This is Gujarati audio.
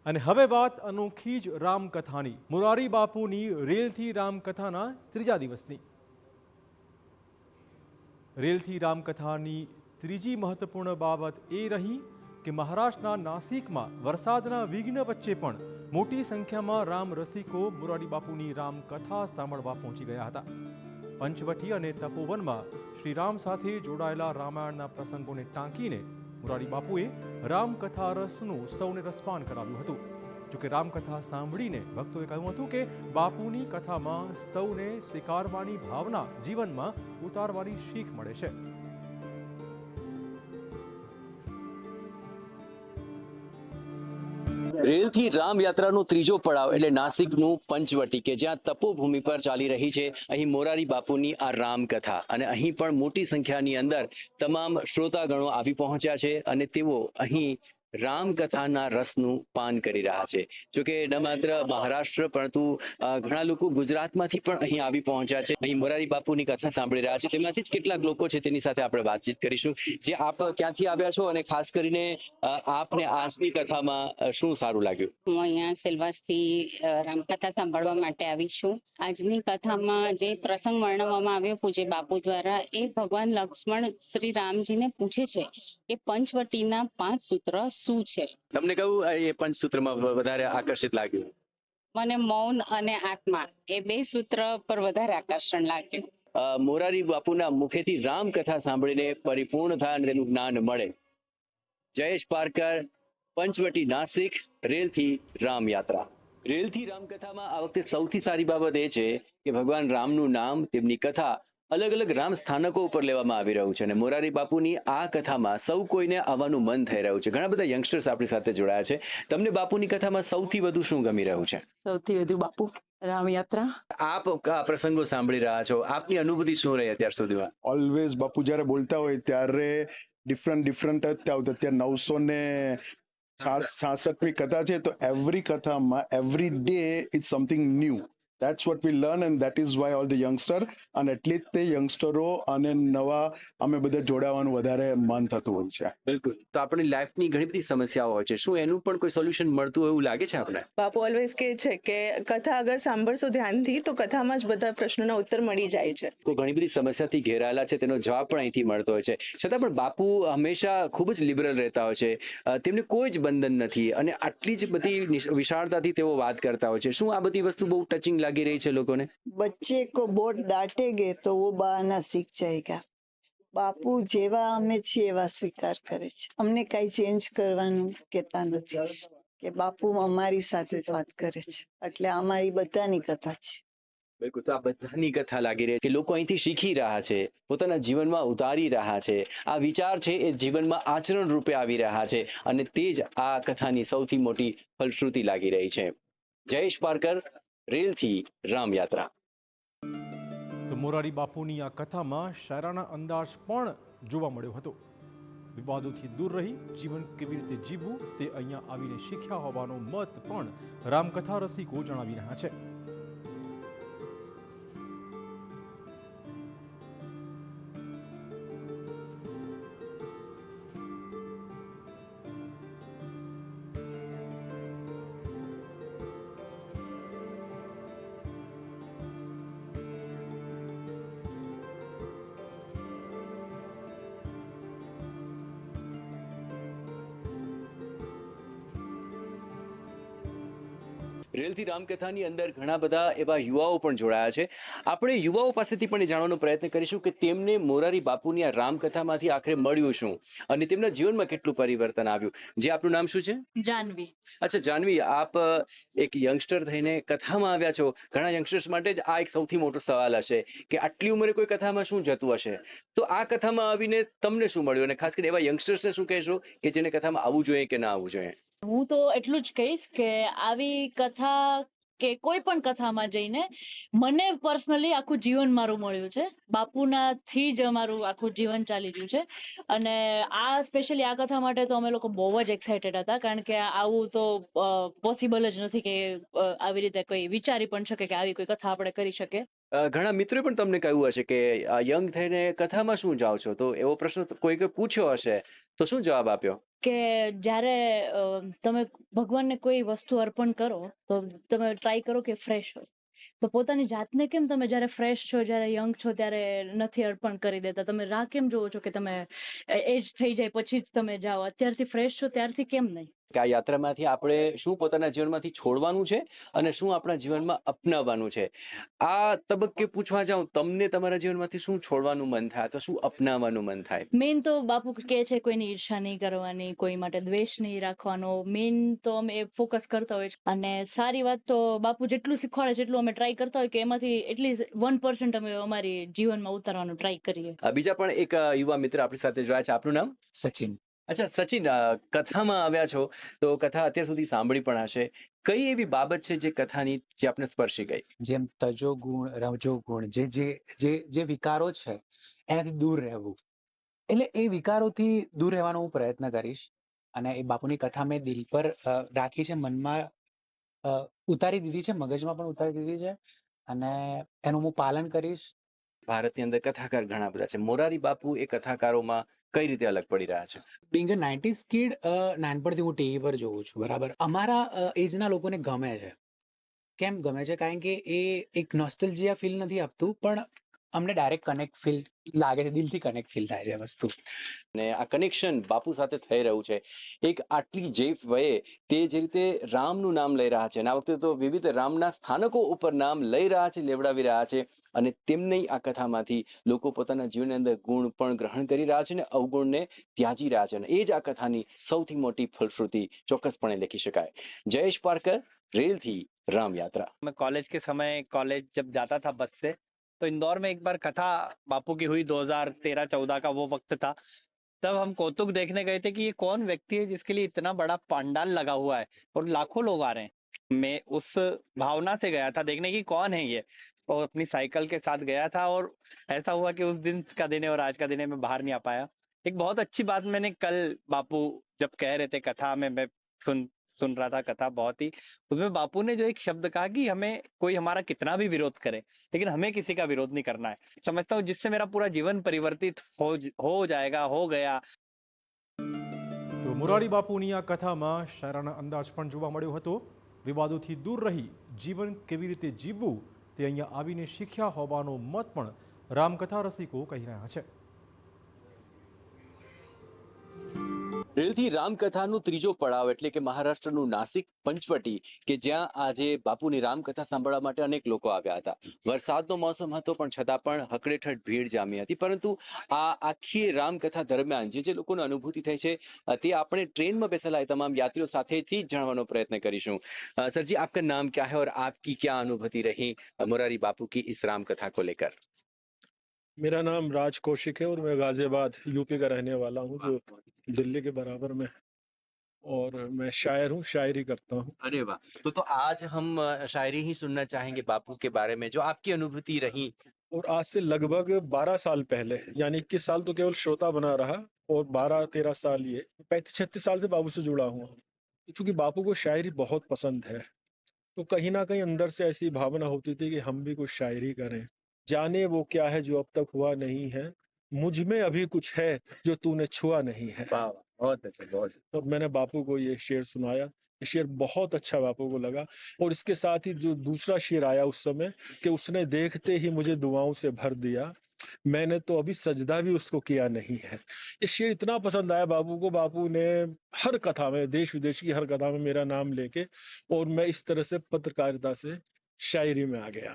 અને હવે વાત અનોખી જ રામકથાની, મોરારી બાપુની રેલથી રામકથાના ત્રીજા દિવસની. રેલથી રામકથાની ત્રીજી મહત્વપૂર્ણ બાબત એ રહી કે મહારાષ્ટ્રના નાસિકમાં વરસાદના વિઘ્ન વચ્ચે પણ મોટી સંખ્યામાં રામ રસિકો મોરારી બાપુની રામકથા સાંભળવા પહોંચી ગયા હતા. પંચવટી અને તપોવનમાં શ્રીરામ સાથે જોડાયેલા રામાયણના પ્રસંગોને ટાંકીને મોરારી બાપુએ રામકથા રસનું સૌને રસપાન કરાવ્યું હતું. જોકે રામકથા સાંભળીને ભક્તોએ કહ્યું હતું કે બાપુની કથામાં સૌને સ્વીકારવાની ભાવના જીવનમાં ઉતારવાની શીખ મળે છે. રેલથી રામ યાત્રાનો ત્રીજો પડાવ એટલે નાસિકનું પંચવટી કે જ્યાં તપોભૂમિ પર ચાલી રહી છે અહીં મોરારી બાપુની આ રામકથા અને અહીં પણ મોટી સંખ્યાની અંદર તમામ શ્રોતાગણો આવી પહોંચ્યા છે અને તેઓ અહીં રામકથાના રસનું પાન કરી રહ્યા છે. જોકે ન માત્ર મહારાષ્ટ્ર પરંતુ ઘણા લોકો ગુજરાતમાંથી પણ અહીં આવી પહોંચ્યા છે. અહીં મોરારી બાપુની કથા સાંભળી રહ્યા છે. તેમાંથી જ કેટલાક લોકો છે તેની સાથે આપણે વાતચીત કરીશું. જે આપ ક્યાંથી આવ્યા છો અને ખાસ કરીને આપને આજની કથામાં શું સારું લાગ્યું? હું અહીંયા સેલવાસથી રામકથા સાંભળવા માટે આવી છું. આજની કથામાં જે પ્રસંગ વર્ણવવામાં આવ્યો પૂજ્ય બાપુ દ્વારા એ ભગવાન લક્ષ્મણ શ્રી રામજીને પૂછે છે કે પંચવટીના 5 સૂત્ર શું છે. તમને કહું એ પંચસૂત્રમાં વધારે આકર્ષિત લાગ્યું? મને મૌન અને આત્મા એ 2 સૂત્ર પર વધારે આકર્ષણ લાગ્યું. મોરારી બાપુના મુખેથી રામકથા સાંભળીને પરિપૂર્ણ થાય અને તેનું જ્ઞાન મળે. જયેશ પારકર, પંચવટી નાસિક, રેલથી રામ યાત્રા. રેલથી રામકથામાં આ વખતે સૌથી સારી બાબત એ છે કે ભગવાન રામનું નામ, તેમની કથા અલગ અલગ રામ સ્થાનકો ઉપર લેવામાં આવી રહ્યું છે અને મોરારી બાપુની આ કથામાં સૌ કોઈને આવવાનું મન થઈ રહ્યું છે. ઘણા બધા યંગસ્ટર્સ આપણી સાથે જોડાયા છે. તમને બાપુની કથામાં સૌથી વધુ શું ગમી રહ્યું છે? સૌથી વધુ બાપુ રામયાત્રા. આપ આ પ્રસંગો સાંભળી રહ્યા છો, આપની અનુભૂતિ શું રહી અત્યાર સુધીમાં? ઓલવેઝ બાપુ જ્યારે બોલતા હોય ત્યારે ડિફરન્ટ જ આવતા. અત્યારે 966મી કથા છે તો એવરી કથામાં every day it's something new. That's what we learn and that is why all the youngster અને એટલે જ તે યંગસ્ટરો અને નવા અમે બધા જોડાવાનું વધારે મન થતું હોય છે. બિલકુલ. તો આપણી લાઈફની ઘણી બધી સમસ્યાઓ હોય છે, શું એનું પણ કોઈ સોલ્યુશન મળતું હોય એવું લાગે છે આપણે? બાપુ ઓલવેઝ કહે છે કે કથા અગર સાંભળશો ધ્યાનથી તો કથામાં જ બધા પ્રશ્નોના ઉત્તર મળી જાય છે. તો ઘણી બધી સમસ્યાથી ઘેરાયેલા છે, તેનો જવાબ પણ અહીંથી મળતો હોય છે. છતાં પણ બાપુ હંમેશા ખૂબ જ લિબરલ રહેતા હોય છે. તેમને કોઈ જ બંધન નથી અને આટલી જ બધી વિશાળતાથી તેઓ વાત કરતા હોય છે. શું આ બધી વસ્તુ બહુ ટચિંગ લાગી રહી છે લોકોને? बच्चे को बहुत डांटेंगे तो वो बहाना सीख जाएगा. બાપુ જેવા અમે છીએ એવા સ્વીકાર કરે છે. અમને કઈ ચેન્જ કરવાનું કહેતા નથી કે બાપુ અમારી સાથે જ વાત કરે છે. એટલે અમારી બધાની કથા છે. બિલકુલ. તો આ બધાની કથા લાગી રહી છે કે લોકો અહીંથી શીખી રહ્યા છે, પોતાના જીવનમાં ઉતારી રહ્યા છે. આ વિચાર છે એ જીવનમાં આચરણ રૂપે આવી રહ્યા છે અને તે જ આ કથાની સૌથી મોટી ફલશ્રુતિ લાગી રહી છે. જયેશ પારકર, રેલથી રામ યાત્રા. તો મોરારી બાપુની આ કથામાં શાયરાના અંદાજ પણ જોવા મળ્યો હતો. વિવાદોથી દૂર રહી જીવન કેવી રીતે જીવવું તે અહીંયા આવીને શીખ્યા હોવાનો મત પણ રામકથા રસિકો જણાવી રહ્યા છે. રેલથી રામકથાની અંદર ઘણા બધા એવા યુવાઓ પણ જોડાયા છે. આપણે યુવાઓ પાસેથી પણ જાણવાનો પ્રયત્ન કરીશું કે તેમને મોરારી બાપુની આ રામકથામાંથી આખરે મળ્યું શું અને તેમના જીવનમાં કેટલું પરિવર્તન આવ્યું. જે આપનું નામ શું છે? જાનવી. અચ્છા જાનવી, આપ એક યંગસ્ટર થઈને કથામાં આવ્યા છો. ઘણા યંગસ્ટર્સ માટે જ આ એક સૌથી મોટો સવાલ હશે કે આટલી ઉંમરે કોઈ કથામાં શું જતું હશે. તો આ કથામાં આવીને તમને શું મળ્યું અને ખાસ કરીને એવા યંગસ્ટર્સને શું કહેશો કે જેને કથામાં આવવું જોઈએ કે ના આવવું જોઈએ? હું તો એટલું જ કહીશ કે આવી કથા કે કોઈ પણ કથામાં જઈને મને પર્સનલી આખું જીવન મારું મળ્યું છે. બાપુનાથી જ અમારું આખું જીવન ચાલી રહ્યું છે અને આ સ્પેશિયલી આ કથા માટે તો અમે લોકો બહુ જ એક્સાઇટેડ હતા કારણ કે આવું તો પોસિબલ જ નથી કે આવી રીતે કોઈ વિચારી પણ શકે કે આવી કોઈ કથા આપણે કરી શકીએ. ઘણા મિત્રોએ પણ તમને કહ્યું હશે કે યંગ થઈને કથામાં શું જાઓ છો, તો એવો પ્રશ્ન કોઈ પૂછ્યો હશે તો શું જવાબ આપ્યો? કે જ્યારે તમે ભગવાનને કોઈ વસ્તુ અર્પણ કરો તો તમે ટ્રાય કરો કે ફ્રેશ હોય. તો પોતાની જાતને કેમ તમે જ્યારે ફ્રેશ છો, જ્યારે યંગ છો ત્યારે નથી અર્પણ કરી દેતા? તમે રાહ કેમ જોવો છો કે તમે એજ થઈ જાય પછી જ તમે જાઓ? અત્યારથી ફ્રેશ છો ત્યારથી કેમ નહીં? કે આ યાત્રામાંથી આપણે શું પોતાના જીવનમાંથી છોડવાનું છે અને શું આપણા જીવનમાં અપનાવવાનું છે, આ તબક્કે પૂછવા જાઉં, તમને તમારા જીવનમાંથી શું છોડવાનું મન થાય અથવા શું અપનાવવાનું મન થાય? મેન તો બાપુ કહે છે કોઈની ઈર્ષા નહીં કરવાની, કોઈ માટે દ્વેષ નહીં રાખવાનો. મેન તો અમે ફોકસ કરતા હોય છે. અને સારી વાત તો બાપુ જેટલું શીખવાડે છે એટલું અમે ટ્રાય કરતા હોય કે એમાંથી એટલીસ્ટ 1% અમે અમારી જીવનમાં ઉતારવાનું ટ્રાય કરીએ. બીજા પણ એક યુવા મિત્ર આપણી સાથે જોયા છે, આપનું નામ? સચિન. અચ્છા સચિન, કથામાં આવ્યા છો તો કથા અત્યાર સુધી સાંભળી પણ હશે. કઈ એવી બાબત છે જે કથાની જે આપને સ્પર્શી ગઈ? જેમ તજો ગુણ રજો ગુણ, જે વિકારો છે એનાથી દૂર રહેવું, એટલે એ વિકારોથી દૂર રહેવાનો હું પ્રયત્ન કરીશ. અને એ બાપુની કથા મેં દિલ પર રાખી છે, મનમાં ઉતારી દીધી છે, મગજમાં પણ ઉતારી દીધી છે, અને એનું હું પાલન કરીશ. ભારતની અંદર કથાકાર ઘણા બધા છે, મોરારી બાપુ એ કથાકારોમાં કઈ રીતે અલગ પડી રહ્યા છે? બિંગ અ 90s કિડ, નાનપણથી હું ટીવી પર જોઉં છું, બરાબર. અમારા એજના લોકોને ગમે છે. કેમ ગમે છે? કારણ કે એ એક નોસ્ટેલ્જિયા ફીલ નથી આપતું, પણ અમને ડાયરેક્ટ કનેક્ટ ફીલ લાગે છે, દિલથી કનેક્ટ ફીલ થાય છે આ વસ્તુ. અને આ કનેક્શન બાપુ સાથે થઈ રહ્યું છે. એક આટલી જે વયે તે જે રીતે રામનું નામ લઈ રહ્યા છે, અને આ વખતે તો વિવિધ રામના સ્થાનકો ઉપર નામ લઈ રહ્યા છે, લેવડાવી રહ્યા છે, અને તેમની આ કથામાંથી લોકો પોતાના જીવનની અંદર ગુણ પણ ગ્રહણ કરી રહ્યા છે અને અવગુણને ત્યાજી રહ્યા છે, અને એ જ આ કથાની સૌથી મોટી ફલશ્રુતિ ચોક્કસપણે લખી શકાય. જયેશ પારકર, रेल थी राम यात्रा। मैं कॉलेज के समय कॉलेज जब जाता था बस से, तो इंदौर में एक बार कथा बापू की हुई 2013-14 का वो वक्त था। तब हम कौतुक देखने गए थे कि ये कौन व्यक्ति है जिसके लिए इतना बड़ा पंडाल लगा हुआ है और लाखों लोग आ रहे हैं। मैं उस भावना से गया था देखने की कौन है ये, और अपनी साइकिल के साथ गया था। और ऐसा हुआ कि उस दिन का दिन है और आज का दिन है, मैं बाहर नहीं आ पाया। एक बहुत अच्छी बात मैंने कल बापू जब कह रहे थे कथा में, मैं सुन रहा था कथा, बहुत ही उसमें बापू ने जो एक शब्द कहा कि हमें कोई हमारा कितना भी विरोध करे लेकिन हमें किसी का विरोध नहीं करना है। समझता हूँ जिससे मेरा पूरा जीवन परिवर्तित हो जाएगा, हो गया। તો મોરારી બાપુની આ કથામાં શાયરાના અંદાજ પણ જોવા મળ્યો હતો. વિવાદોથી દૂર રહી જીવન કેવી રીતે જીવવું તે અહીંયા આવીને શીખ્યા હોવાનો મત પણ રામકથા રસિકો કહી રહ્યા છે. રેલથી રામકથાનું ત્રીજો પડાવ એટલે કે મહારાષ્ટ્રનું નાસિક પંચવટી, કે જ્યાં આજે બાપુની રામકથા સાંભળવા માટે અનેક લોકો આવ્યા હતા. વરસાદનો મોસમ હતો પણ છતાં પણ હકડેઠઠ ભીડ જામી હતી. પરંતુ આ આખી રામકથા દરમિયાન જે લોકોને અનુભૂતિ થઈ છે તે આપણે ટ્રેનમાં બેસેલા તમામ યાત્રીઓ સાથેથી જ જાણવાનો પ્રયત્ન કરીશું. સરજી, આપકા નામ क्या है और आपकी क्या अनुभूति रही मुरारी बापू की इस रामकथा को लेकर? मेरा नाम राज कौशिक है और मैं गाजियाबाद यूपी का रहने वाला हूँ, जो दिल्ली के बराबर में, और मैं शायर हूँ, शायरी करता हूँ। अरे वाह! तो आज हम शायरी ही सुनना चाहेंगे बापू के बारे में, जो आपकी अनुभूति रही। और आज से लगभग 12 साल पहले, यानी 21 साल तो केवल श्रोता बना रहा और 12-13 साल ये 35-36 साल से बापू से जुड़ा हूँ। क्योंकि बापू को शायरी बहुत पसंद है, तो कहीं ना कहीं अंदर से ऐसी भावना होती थी कि हम भी कुछ शायरी करें। जाने वो क्या है जो अब तक हुआ नहीं है, मुझ में अभी कुछ है जो तूने छुआ नहीं है। बहुत अच्छा, बहुत। तो मैंने बापू को ये शेर सुनाया, ये शेर बहुत अच्छा बापू को लगा। और इसके साथ ही जो दूसरा शेर आया उस समय कि उसने देखते ही मुझे दुआओं से भर दिया, मैंने तो अभी सजदा भी उसको किया नहीं है। ये शेर इतना पसंद आया बापू को, बापू ने हर कथा में, देश विदेश की हर कथा में मेरा नाम लेके, और मैं इस तरह से पत्रकारिता से शायरी में आ गया।